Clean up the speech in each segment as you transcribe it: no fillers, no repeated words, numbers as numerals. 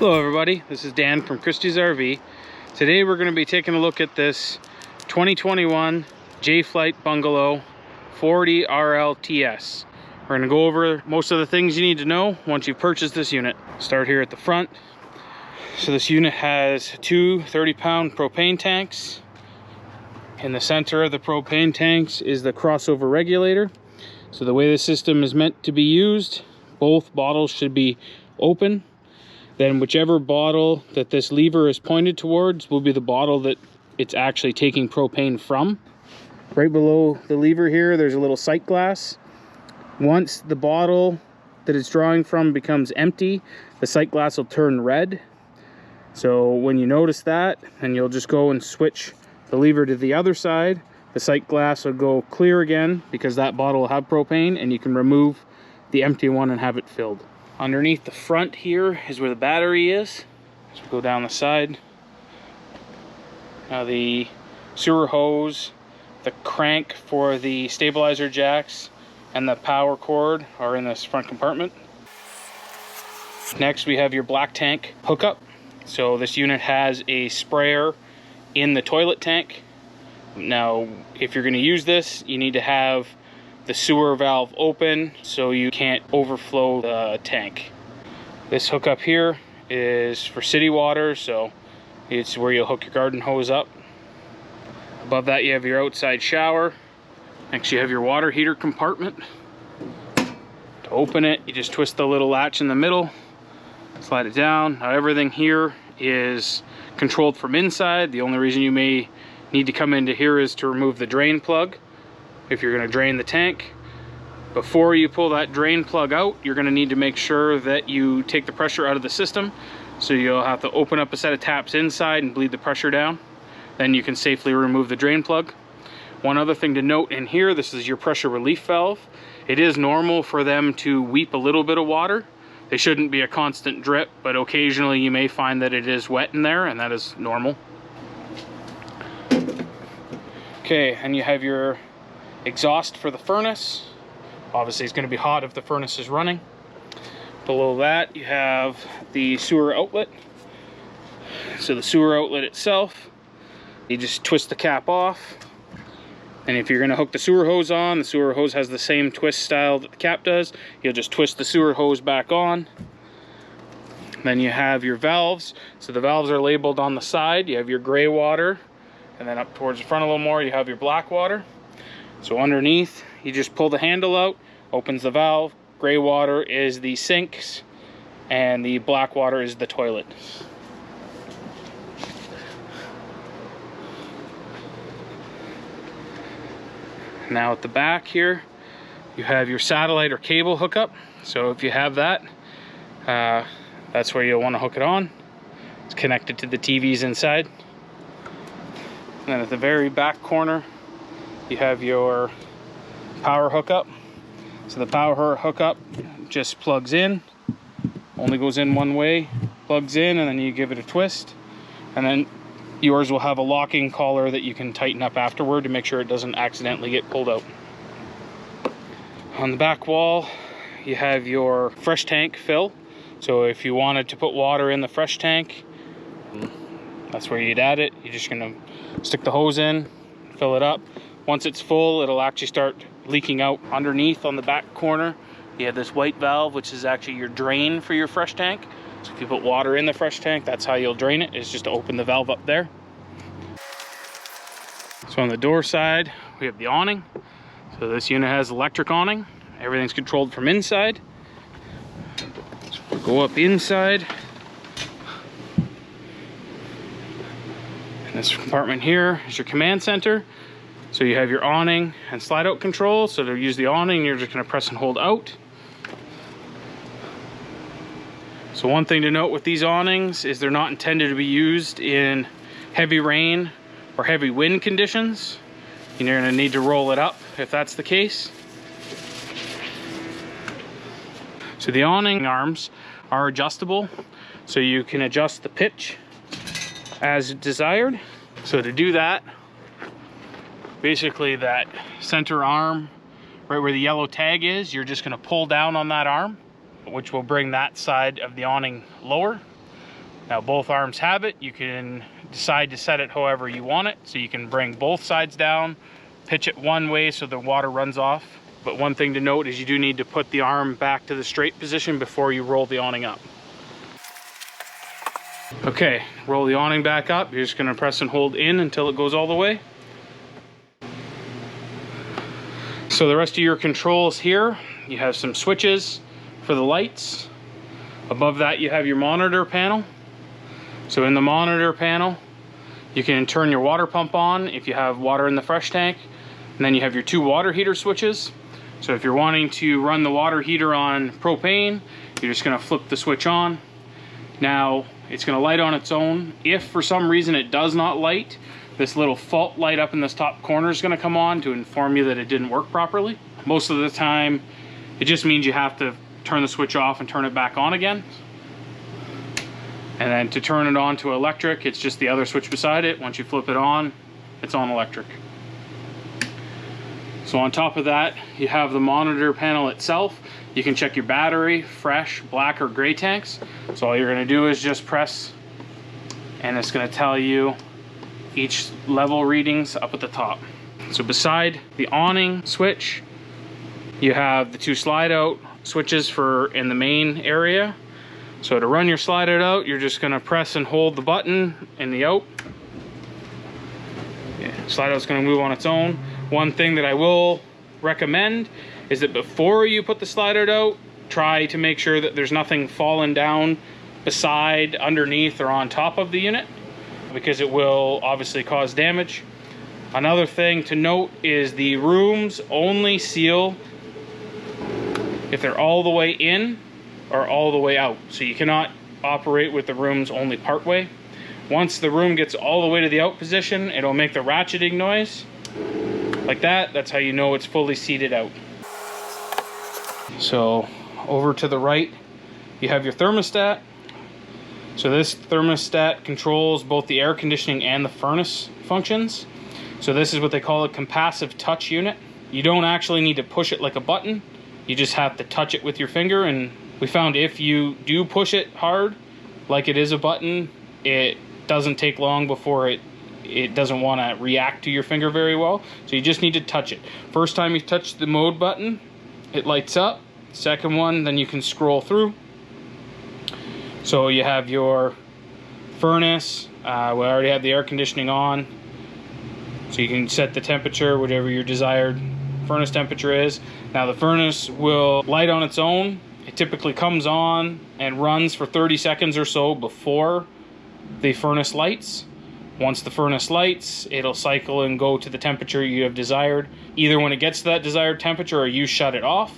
Hello everybody, this is Dan from Christie's RV. Today we're going to be taking a look at this 2021 Jay Flight Bungalow 40RLTS. We're going to go over most of the things you need to know once you've purchased this unit. Start here at the front. So this unit has two 30-pound propane tanks. In the center of the propane tanks is the crossover regulator. So the way the system is meant to be used, both bottles should be open. Then whichever bottle that this lever is pointed towards will be the bottle that it's actually taking propane from. Right below the lever here, there's a little sight glass. Once the bottle that it's drawing from becomes empty, the sight glass will turn red. So when you notice that, then you'll just go and switch the lever to the other side. The sight glass will go clear again because that bottle will have propane, and you can remove the empty one and have it filled. Underneath the front here is where the battery is. So go down the side. Now the sewer hose, the crank for the stabilizer jacks, and the power cord are in this front compartment. Next we have your black tank hookup. So this unit has a sprayer in the toilet tank. Now if you're going to use this, you need to have the sewer valve open so you can't overflow the tank. This hookup here is for city water, so it's where you'll hook your garden hose up. Above that you have your outside shower. Next you have your water heater compartment. To open it, you just twist the little latch in the middle, slide it down. Now everything here is controlled from inside. The only reason you may need to come into here is to remove the drain plug. If you're going to drain the tank, before you pull that drain plug out, you're going to need to make sure that you take the pressure out of the system. So you'll have to open up a set of taps inside and bleed the pressure down. Then you can safely remove the drain plug. One other thing to note in here, this is your pressure relief valve. It is normal for them to weep a little bit of water. They shouldn't be a constant drip, but occasionally you may find that it is wet in there, and that is normal. Okay, and you have your exhaust for the furnace. Obviously it's going to be hot if the furnace is running. Below that you have the sewer outlet. So the sewer outlet itself, you just twist the cap off, and if you're going to hook the sewer hose on, the sewer hose has the same twist style that the cap does. You'll just twist the sewer hose back on. Then you have your valves. So the valves are labeled on the side. You have your gray water, and then up towards the front a little more you have your black water. So underneath you just pull the handle out, opens the valve. Gray water is the sinks and the black water is the toilet. Now at the back here you have your satellite or cable hookup. So if you have that, that's where you'll want to hook it on. It's connected to the TVs inside. And then at the very back corner you have your power hookup. So the power hookup just plugs in, only goes in one way, plugs in, and then you give it a twist, and then yours will have a locking collar that you can tighten up afterward to make sure it doesn't accidentally get pulled out. On the back wall you have your fresh tank fill. So if you wanted to put water in the fresh tank, that's where you'd add it. You're just gonna stick the hose in, fill it up. Once it's full, it'll actually start leaking out. Underneath on the back corner you have this white valve, which is actually your drain for your fresh tank. So if you put water in the fresh tank, that's how you'll drain it, is just to open the valve up there. So on the door side we have the awning. So this unit has electric awning. Everything's controlled from inside. So we'll go up inside. And this compartment here is your command center. So you have your awning and slide out control. So to use the awning, you're just going to press and hold out. So one thing to note with these awnings is they're not intended to be used in heavy rain or heavy wind conditions. You're going to need to roll it up if that's the case. So the awning arms are adjustable, so you can adjust the pitch as desired. So to do that, basically that center arm right where the yellow tag is, you're just going to pull down on that arm, which will bring that side of the awning lower. Now both arms have it. You can decide to set it however you want it. So you can bring both sides down, pitch it one way so the water runs off. But one thing to note is you do need to put the arm back to the straight position before you roll the awning up. Okay, roll the awning back up. You're just gonna press and hold in until it goes all the way. So the rest of your controls here, you have some switches for the lights. Above that you have your monitor panel. So in the monitor panel, you can turn your water pump on if you have water in the fresh tank. And then you have your 2 water heater switches. So if you're wanting to run the water heater on propane, you're just gonna flip the switch on. Now, it's gonna light on its own. If for some reason it does not light, this little fault light up in this top corner is gonna come on to inform you that it didn't work properly. Most of the time, it just means you have to turn the switch off and turn it back on again. And then to turn it on to electric, it's just the other switch beside it. Once you flip it on, it's on electric. So on top of that, you have the monitor panel itself. You can check your battery, fresh, black, or gray tanks. So all you're gonna do is just press, and it's gonna tell you each level readings up at the top. So beside the awning switch, you have the 2 slide out switches for in the main area. So to run your slide out, you're just gonna press and hold the button in the out. Yeah, slide out's gonna move on its own. One thing that I will recommend is that before you put the slider out, try to make sure that there's nothing falling down beside, underneath, or on top of the unit, because it will obviously cause damage. Another thing to note is the rooms only seal if they're all the way in or all the way out. So you cannot operate with the rooms only part way. Once the room gets all the way to the out position, it'll make the ratcheting noise. Like that, that's how you know it's fully seated out. So over to the right, you have your thermostat. So this thermostat controls both the air conditioning and the furnace functions. So this is what they call a capacitive touch unit. You don't actually need to push it like a button. You just have to touch it with your finger, and we found if you do push it hard, like it is a button, it doesn't take long before it doesn't want to react to your finger very well. So you just need to touch it. First time you touch the mode button, it lights up. Second one, then you can scroll through. So you have your furnace. We already have the air conditioning on. So you can set the temperature, whatever your desired furnace temperature is. Now the furnace will light on its own. It typically comes on and runs for 30 seconds or so before the furnace lights. Once the furnace lights, it'll cycle and go to the temperature you have desired. Either when it gets to that desired temperature or you shut it off,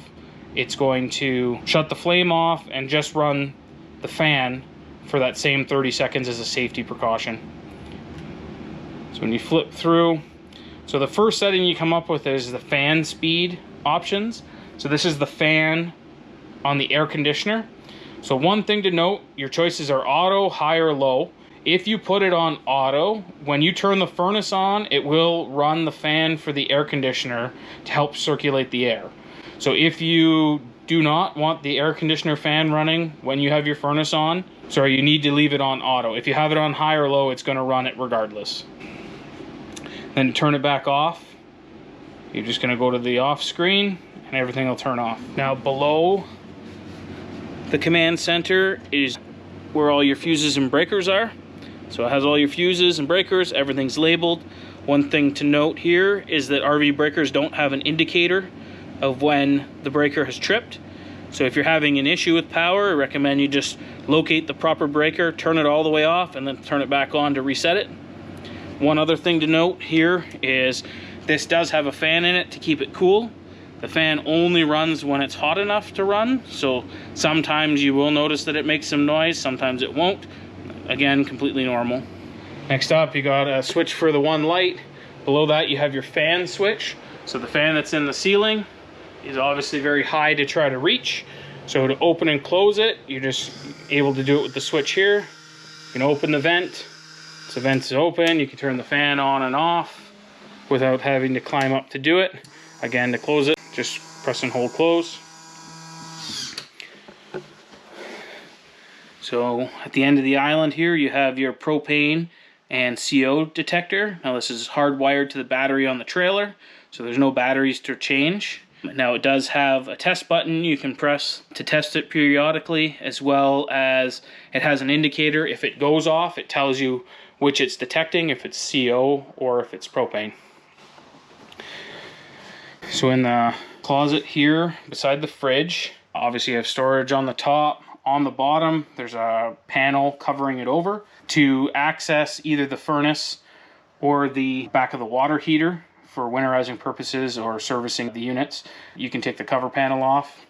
it's going to shut the flame off and just run the fan for that same 30 seconds as a safety precaution. So when you flip through, so the first setting you come up with is the fan speed options. So this is the fan on the air conditioner. So one thing to note, your choices are auto, high, or low. If you put it on auto, when you turn the furnace on, it will run the fan for the air conditioner to help circulate the air. So if you do not want the air conditioner fan running when you have your furnace on, sorry, you need to leave it on auto. If you have it on high or low, it's going to run it regardless. Then to turn it back off, you're just going to go to the off screen and everything will turn off. Now below the command center is where all your fuses and breakers are. So it has all your fuses and breakers, everything's labeled. One thing to note here is that RV breakers don't have an indicator of when the breaker has tripped. So if you're having an issue with power, I recommend you just locate the proper breaker, turn it all the way off, and then turn it back on to reset it. One other thing to note here is this does have a fan in it to keep it cool. The fan only runs when it's hot enough to run, so sometimes you will notice that it makes some noise, sometimes it won't. Again, completely normal. Next up, you got a switch for the one light. Below that, you have your fan switch. So the fan that's in the ceiling is obviously very high to try to reach. So to open and close it, you're just able to do it with the switch here. You can open the vent. So the vent is open. You can turn the fan on and off without having to climb up to do it. Again, to close it, just press and hold close. So at the end of the island here, you have your propane and CO detector. Now this is hardwired to the battery on the trailer, so there's no batteries to change. Now it does have a test button you can press to test it periodically, as well as it has an indicator. If it goes off, it tells you which it's detecting, if it's CO or if it's propane. So in the closet here beside the fridge, obviously you have storage on the top. On the bottom, there's a panel covering it over to access either the furnace or the back of the water heater for winterizing purposes or servicing the units. You can take the cover panel off.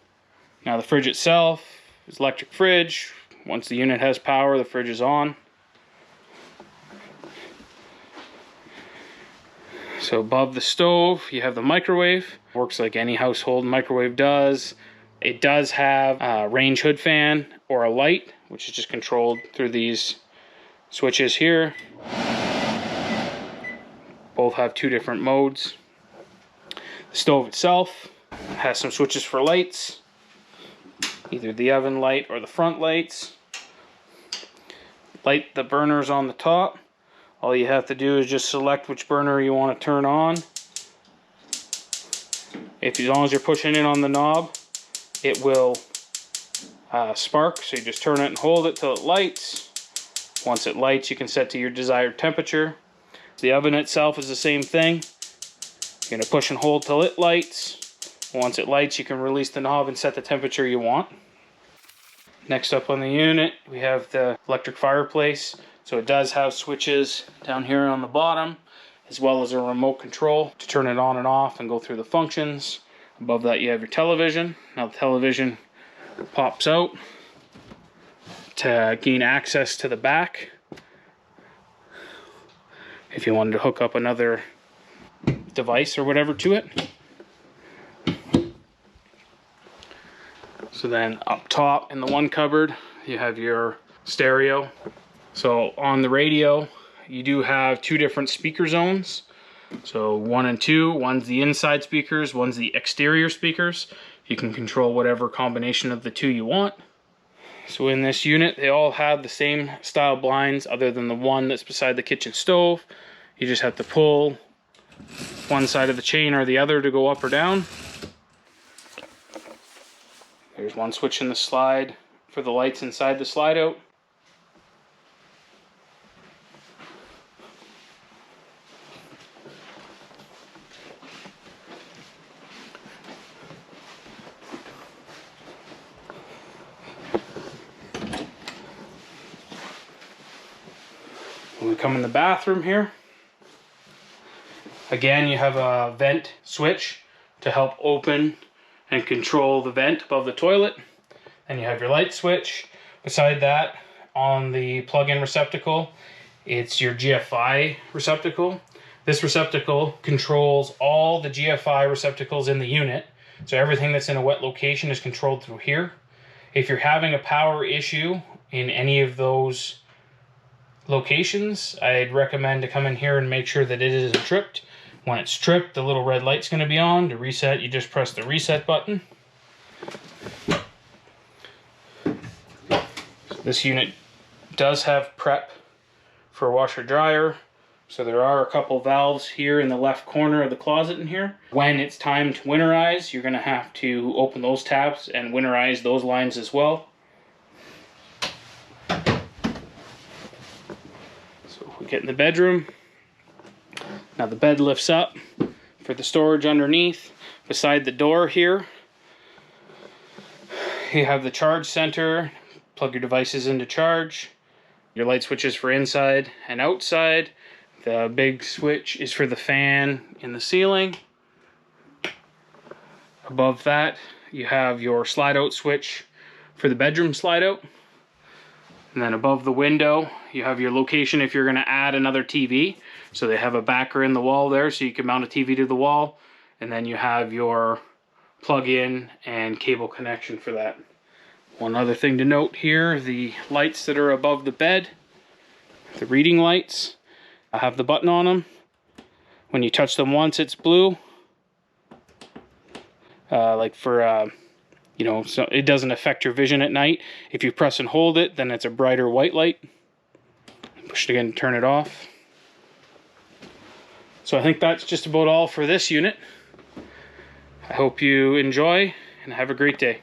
Now the fridge itself is electric fridge. Once the unit has power, the fridge is on. So above the stove, you have the microwave. Works like any household microwave does. It does have a range hood fan or a light, which is just controlled through these switches here. Both have two different modes. The stove itself has some switches for lights, either the oven light or the front lights. Light the burners on the top. All you have to do is just select which burner you want to turn on. As long as you're pushing in on the knob, it will spark, so you just turn it and hold it till it lights. Once it lights, you can set to your desired temperature. The oven itself is the same thing. You're going to push and hold till it lights. Once it lights, you can release the knob and set the temperature you want. Next up on the unit, we have the electric fireplace. So it does have switches down here on the bottom, as well as a remote control to turn it on and off and go through the functions. Above that you have your television. Now the television pops out to gain access to the back if you wanted to hook up another device or whatever to it. So then up top in the one cupboard you have your stereo. So on the radio you do have two different speaker zones. So 1 and 2, one's the inside speakers, one's the exterior speakers. You can control whatever combination of the two you want. So in this unit, they all have the same style blinds other than the one that's beside the kitchen stove. You just have to pull one side of the chain or the other to go up or down. There's one switch in the slide for the lights inside the slide out. When we come in the bathroom here, again you have a vent switch to help open and control the vent above the toilet. And you have your light switch. Beside that, on the plug-in receptacle, it's your GFI receptacle. This receptacle controls all the GFI receptacles in the unit. So everything that's in a wet location is controlled through here. If you're having a power issue in any of those locations, I'd recommend to come in here and make sure that it isn't tripped. When it's tripped, the little red light's going to be on. To reset, you just press the reset button. This unit does have prep for washer dryer. So there are a couple valves here in the left corner of the closet in here. When it's time to winterize, you're going to have to open those tabs and winterize those lines as well. Get in the bedroom. Now the bed lifts up for the storage underneath. Beside the door here, you have the charge center. Plug your devices into charge. Your light switches for inside and outside. The big switch is for the fan in the ceiling. Above that, you have your slide out switch for the bedroom slide out. And then above the window, you have your location if you're going to add another TV. So they have a backer in the wall there, so you can mount a TV to the wall. And then you have your plug-in and cable connection for that. One other thing to note here, the lights that are above the bed, the reading lights, I have the button on them. When you touch them once, it's blue. Like for you know, so it doesn't affect your vision at night. If you press and hold it, then it's a brighter white light. Push it again to turn it off. So I think that's just about all for this unit. I hope you enjoy and have a great day.